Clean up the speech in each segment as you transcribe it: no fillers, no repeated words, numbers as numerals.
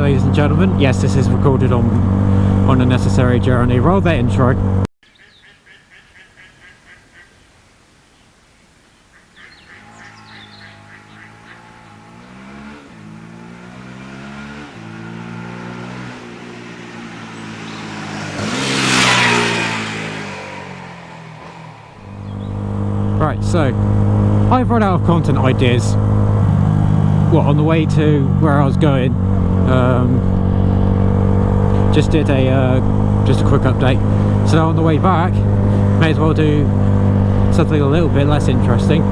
ladies and gentlemen. Yes, this is recorded on a necessary journey. Roll that intro. Right, so I've run out of content ideas. What, on the way to where I was going, just did just a quick update. So now on the way back, may as well do something a little bit less interesting.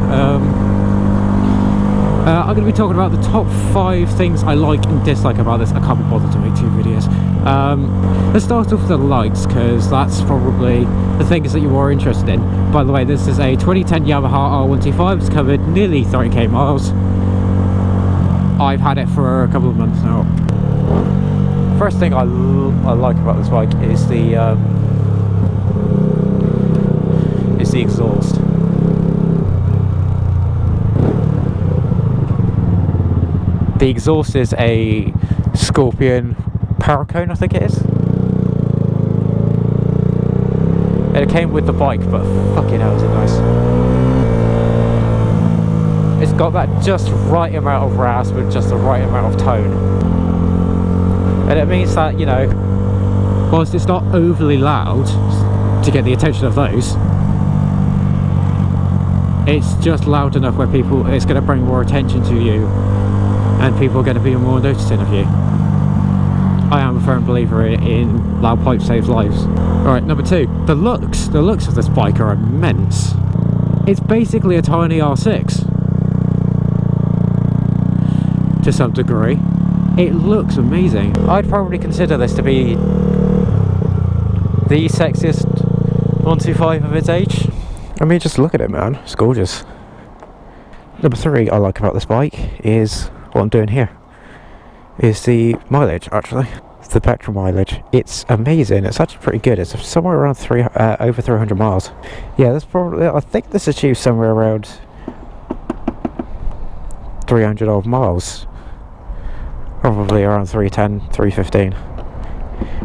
I'm going to be talking about the top 5 things I like and dislike about this. I can't be bothered to make 2 videos. Let's start off with the likes, because that's probably the things that you are interested in. By the way, this is a 2010 Yamaha R125. It's covered nearly 30k miles. I've had it for a couple of months now. First thing I like about this bike is the exhaust. The exhaust is a Scorpion Paracone, I think it is. And it came with the bike, but fucking hell is it nice. It's got that just right amount of rasp with just the right amount of tone. And it means that, you know, whilst it's not overly loud to get the attention of those, it's just loud enough where it's going to bring more attention to you and people are going to be more noticing of you. I am a firm believer in loud pipe saves lives. Alright, number 2, the looks. The looks of this bike are immense. It's basically a tiny R6 to some degree. It looks amazing. I'd probably consider this to be the sexiest 125 of its age. I mean, just look at it, man. It's gorgeous. Number 3 I like about this bike is what I'm doing here. Is the mileage, actually. The petrol mileage. It's amazing. It's actually pretty good. It's somewhere around over 300 miles. Yeah, that's probably, I think this achieves somewhere around 300 odd miles. Probably around 310, 315.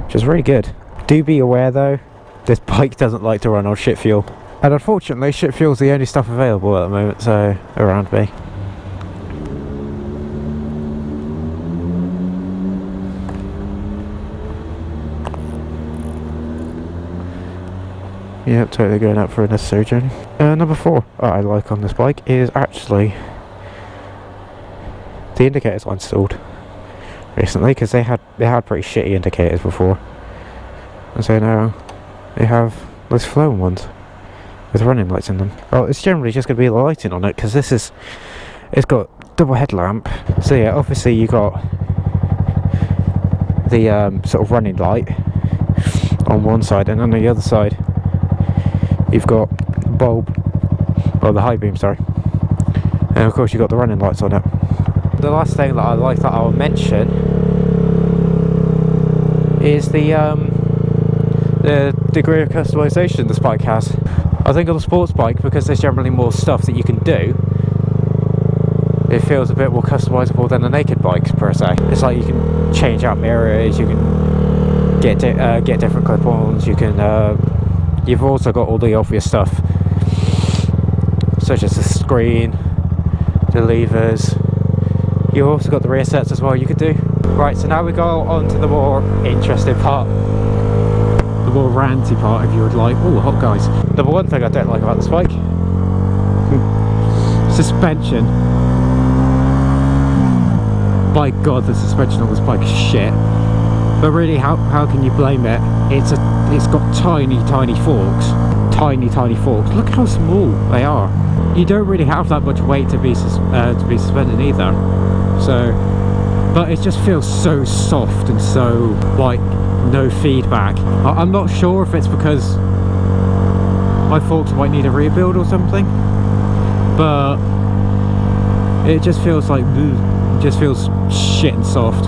Which is really good. Do be aware though, this bike doesn't like to run on shit fuel. And unfortunately, shit fuel's the only stuff available at the moment, so around me. Yep, totally going out for a necessary journey. Number 4 I like on this bike is actually the indicators I installed recently, because they had pretty shitty indicators before, and so now they have those flowing ones with running lights in them. Well, it's generally just going to be the lighting on it, because it's got double headlamp. So yeah, obviously you got the sort of running light on one side, and on the other side you've got bulb, or the high beam, sorry, and of course you've got the running lights on it. The last thing that I like that I'll mention is the degree of customization this bike has. I think on a sports bike, because there's generally more stuff that you can do, it feels a bit more customizable than a naked bike per se. It's like you can change out mirrors, you can get different clip-ons, you can you've also got all the obvious stuff, such as the screen, the levers. You've also got the rear sets as well you could do. Right, so now we go on to the more interesting part. The more ranty part, if you would like. Oh, hot guys. Number 1 thing I don't like about this bike. Suspension. By God, the suspension on this bike is shit. But really, how can you blame it? It's got tiny forks. Tiny forks. Look how small they are. You don't really have that much weight to be suspended either. So, but it just feels so soft and so like no feedback. I'm not sure if it's because my forks might need a rebuild or something, but it just feels like it just feels shit and soft.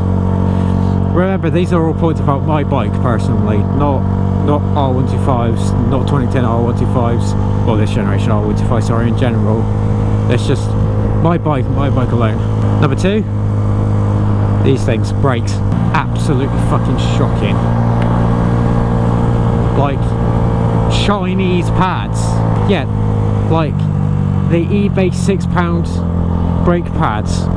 Remember, these are all points about my bike personally, not R125s, not 2010 R125s, well, this generation R125, sorry, in general. It's just my bike alone. Number 2, These things, brakes, absolutely fucking shocking. Like Chinese pads. Yeah, like the eBay £6 brake pads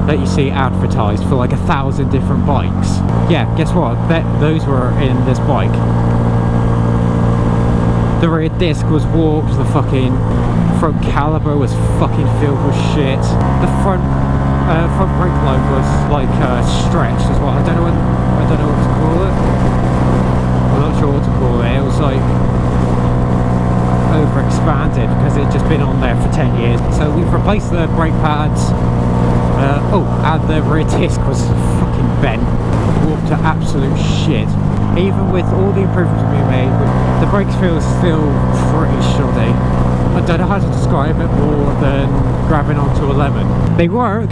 that you see advertised for like 1,000 different bikes. Yeah, guess what? Those were in this bike. The rear disc was warped, the fucking front caliper was fucking filled with shit. The front brake line was like stretched as well. I don't know what to call it. I'm not sure what to call it. It was like overexpanded because it had just been on there for 10 years. So we've replaced the brake pads. And the rear disc was fucking bent, warped to absolute shit. Even with all the improvements we made, the brakes feel still pretty shoddy. I don't know how to describe it more than grabbing onto a lemon. They work,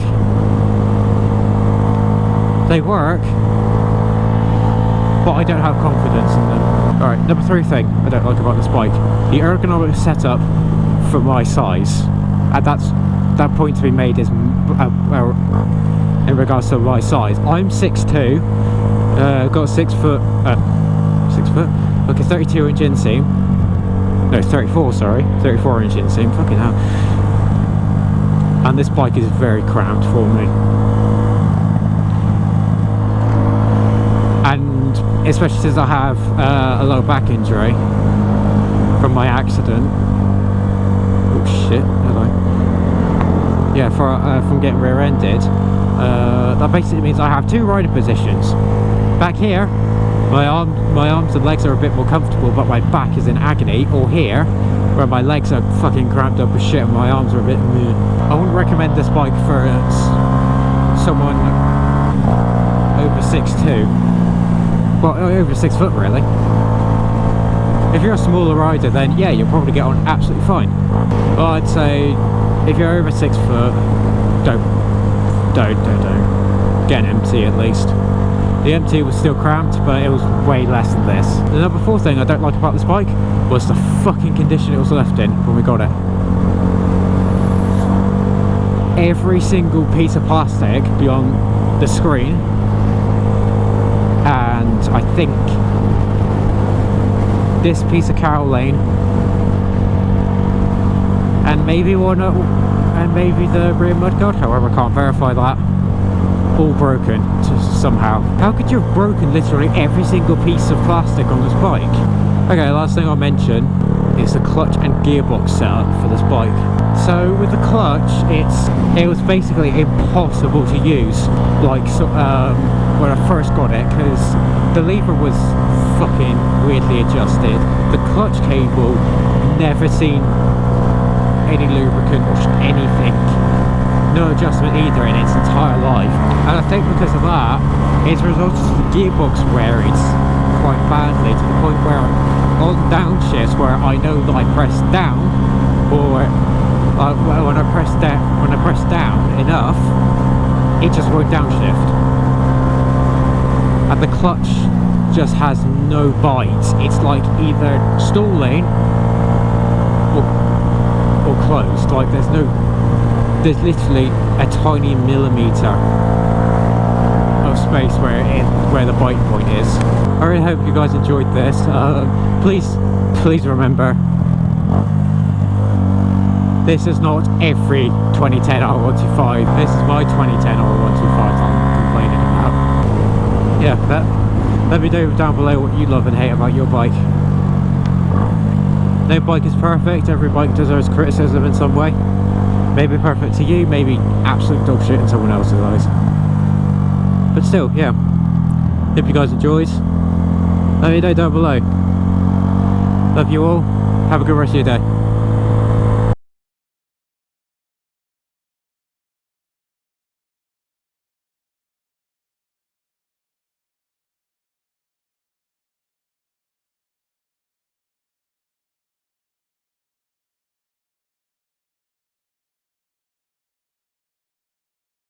but I don't have confidence in them. Alright, number 3 thing I don't like about this bike, the ergonomic setup for my size. And that point to be made is in regards to my size. I'm 6'2", got 6 foot, like a 32-inch inseam. No, 34, sorry, 34-inch inseam. Fucking hell. And this bike is very cramped for me. And especially since I have a low back injury from my accident. Oh shit! Hello. Yeah, from getting rear-ended. That basically means I have 2 riding positions. Back here, my arms and legs are a bit more comfortable, but my back is in agony. Or here, where my legs are fucking cramped up as shit and my arms are a bit meh. I wouldn't recommend this bike for someone over 6'2". Well, over 6 foot really. If you're a smaller rider, then yeah, you'll probably get on absolutely fine. But I'd say if you're over 6 foot, don't. Get an MT at least. The MT was still cramped, but it was way less than this. The number 4 thing I don't like about this bike was the fucking condition it was left in when we got it. Every single piece of plastic beyond the screen, and I think this piece of Carol Lane, and maybe the rear mudguard, however I can't verify that, all broken somehow. How could you have broken literally every single piece of plastic on this bike? Okay, last thing I'll mention is the clutch and gearbox setup for this bike. So with the clutch, it was basically impossible to use, like when I first got it, because the lever was fucking weirdly adjusted. The clutch cable, never seen any lubricant or anything. No adjustment either in its entire life. And I think because of that, it's resulted in the gearbox wearing quite badly, to the point where on downshifts where I know that I press down, or when I press down enough, it just won't downshift. And the clutch just has no bite. It's like either stalling or closed. Like there's literally a tiny millimeter of space where the bite point is. I really hope you guys enjoyed this. Please remember, this is not every 2010 R125. This is my 2010 R125 I'm complaining about. Yeah, let me know down below what you love and hate about your bike. No bike is perfect. Every bike deserves criticism in some way. Maybe perfect to you, maybe absolute dog shit in someone else's eyes. But still, yeah. Hope you guys enjoyed. Let me know down below. Love you all. Have a good rest of your day.